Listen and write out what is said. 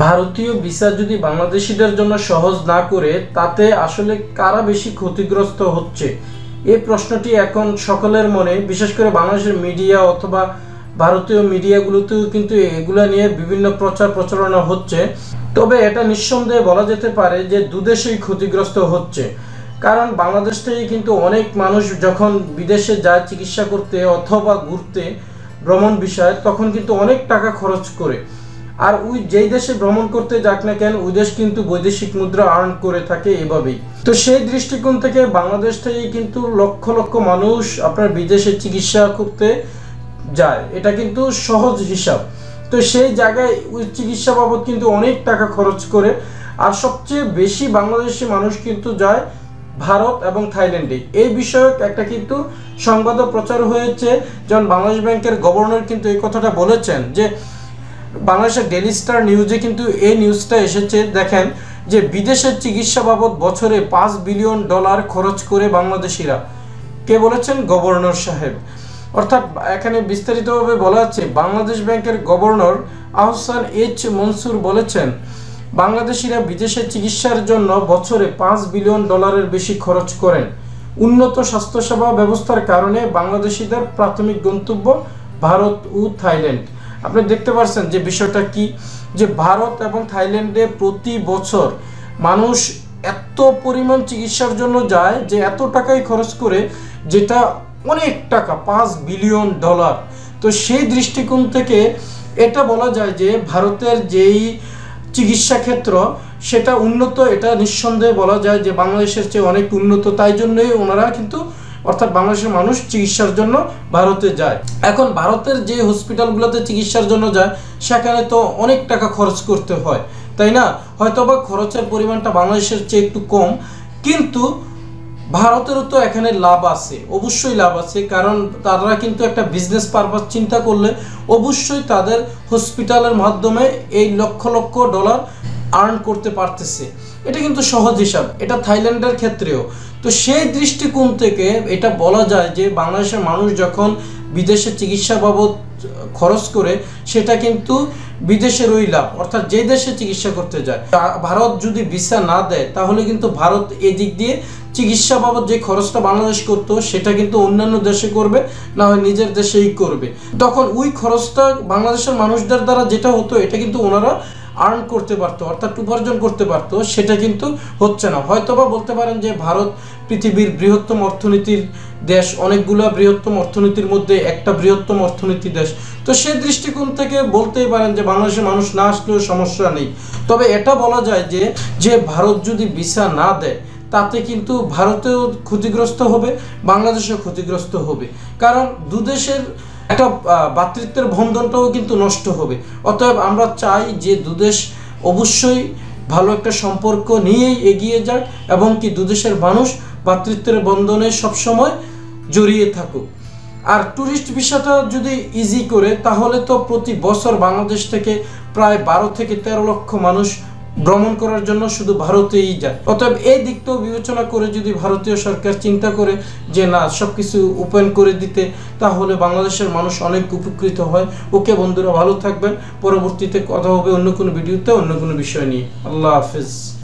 ভারতীয় ভিসা যদি বাংলাদেশিদের জন্য সহজ না করে তাতে আসলে কারা বেশি ক্ষতিগ্রস্ত হচ্ছে, এই প্রশ্নটি এখন সকলের মনে, বিশেষ করে বাংলাদেশের মিডিয়া অথবা ভারতীয় মিডিয়াগুলোতেও কিন্তু এগুলা নিয়ে বিভিন্ন প্রচার প্রচারণা হচ্ছে। তবে এটা নিঃসন্দেহে বলা যেতে পারে যে দুদেশেই ক্ষতিগ্রস্ত হচ্ছে। কারণ বাংলাদেশ থেকে কিন্তু অনেক মানুষ যখন বিদেশে যায় চিকিৎসা করতে অথবা ঘুরতে ভ্রমণ বিষয়ে, তখন কিন্তু অনেক টাকা খরচ করে। আর ওই যেই দেশে ভ্রমণ করতে যাক না কেন, ওই দেশ কিন্তু বৈদেশিক মুদ্রা আর্ন করে থাকে এভাবেই। তো সেই দৃষ্টিকোণ থেকে বাংলাদেশ থেকে কিন্তু লক্ষ লক্ষ মানুষ আপনার বিদেশে চিকিৎসা করতে যায়, এটা কিন্তু সহজ হিসাব। তো সেই জায়গায় ওই চিকিৎসা বাবদ কিন্তু অনেক টাকা খরচ করে। আর সবচেয়ে বেশি বাংলাদেশি মানুষ কিন্তু যায় ভারত এবং থাইল্যান্ডে। এই বিষয়ক একটা কিন্তু সংবাদও প্রচার হয়েছে, যেমন বাংলাদেশ ব্যাংকের গভর্নর কিন্তু এই কথাটা বলেছেন যে বাংলাদেশের ডেইলি স্টার নিউজে কিন্তু এই নিউজটা এসেছে। দেখেন যে বিদেশের চিকিৎসা বাবদ বছরে $5 বিলিয়ন খরচ করে বাংলাদেশিরা। কে বলেছেন? গভর্নর সাহেব। অর্থাৎ এখানে বিস্তারিতভাবে বলা আছে, বাংলাদেশ ব্যাংকের গভর্নর আহসান এইচ মনসুর বলেছেন বাংলাদেশিরা বিদেশে চিকিৎসার জন্য বছরে $5 বিলিয়ন বেশি খরচ করেন। উন্নত স্বাস্থ্যসেবা ব্যবস্থার কারণে বাংলাদেশিদের প্রাথমিক গন্তব্য ভারত ও থাইল্যান্ড। আপনি দেখতে পাচ্ছেন যে বিষয়টা কি, যে ভারত এবং থাইল্যান্ডে প্রতি বছর মানুষ এত পরিমাণ চিকিৎসার জন্য যায় যে এত টাকাই খরচ করে, যেটা অনেক টাকা, $5 বিলিয়ন। তো সেই দৃষ্টিকোণ থেকে এটা বলা যায় যে ভারতের যেই চিকিৎসা ক্ষেত্র সেটা উন্নত, এটা নিঃসন্দেহে বলা যায় যে বাংলাদেশের চেয়ে অনেক উন্নত। তাই জন্যই ওনারা কিন্তু, অর্থাৎ বাংলাদেশের মানুষ চিকিৎসার জন্য ভারতে যায়। এখন ভারতের যে হসপিটালগুলোতে চিকিৎসার জন্য যায় সেখানে তো অনেক টাকা খরচ করতে হয়, তাই না? হয়তোবা খরচের পরিমাণটা বাংলাদেশের চেয়ে একটু কম, কিন্তু ভারতেরও তো এখানে লাভ আছে, অবশ্যই লাভ আছে। কারণ তারা কিন্তু একটা বিজনেস পারপাস চিন্তা করলে অবশ্যই তাদের হসপিটালের মাধ্যমে এই লক্ষ লক্ষ ডলার আর্ন করতে পারতেছে। এটা কিন্তু সহজ হিসাব, এটা থাইল্যান্ডের ক্ষেত্রেও। তো সেই দৃষ্টিকোণ থেকে এটা বলা যায় যে বাংলাদেশের মানুষ যখন বিদেশে চিকিৎসা বাবদ খরচ করে, সেটা কিন্তু বিদেশের ওই লাভ, অর্থাৎ যে দেশে চিকিৎসা করতে যায়। ভারত যদি ভিসা না দেয় তাহলে কিন্তু ভারত এদিক দিয়ে চিকিৎসা বাবদ যে খরচটা বাংলাদেশ করতো সেটা কিন্তু অন্যান্য দেশে করবে, না হয় নিজের দেশেই করবে। তখন ওই খরচটা বাংলাদেশের মানুষদের দ্বারা যেটা হতো, এটা কিন্তু ওনারা আর্ন করতে পারতো, অর্থাৎ উপার্জন করতে পারতো। সেটা কিন্তু হচ্ছে না। হয়তোবা বলতে পারেন যে ভারত পৃথিবীর বৃহত্তম অর্থনীতির দেশ, অনেকগুলো বৃহত্তম অর্থনীতির মধ্যে একটা বৃহত্তম অর্থনীতি দেশ। তো সেই দৃষ্টিকোণ থেকে বলতেই পারেন যে বাংলাদেশের মানুষ না আসলেও সমস্যা নেই। তবে এটা বলা যায় যে ভারত যদি ভিসা না দেয় তাতে কিন্তু ভারতেও ক্ষতিগ্রস্ত হবে, বাংলাদেশেও ক্ষতিগ্রস্ত হবে। কারণ দুদেশের একটা ভ্রাতৃত্বের বন্ধনটাও কিন্তু নষ্ট হবে। অতএব আমরা চাই যে দুদেশ অবশ্যই ভালো একটা সম্পর্ক নিয়েই এগিয়ে যাক, এবং কি দুদেশের মানুষ ভ্রাতৃত্বের বন্ধনে সবসময় জড়িয়ে থাকুক। আর ট্যুরিস্ট ভিসাটা যদি ইজি করে, তাহলে তো প্রতি বছর বাংলাদেশ থেকে প্রায় 12 থেকে 13 লক্ষ মানুষ ভ্রমণ করার জন্য শুধু ভারতেই যায়। অতএব এই দিকটাও বিবেচনা করে যদি ভারতীয় সরকার চিন্তা করে যে না, সবকিছু ওপেন করে দিতে, তাহলে বাংলাদেশের মানুষ অনেক উপকৃত হয়। ওকে বন্ধুরা, ভালো থাকবেন। পরবর্তীতে কথা হবে অন্য কোনো ভিডিওতে, অন্য কোনো বিষয় নিয়ে। আল্লাহ হাফেজ।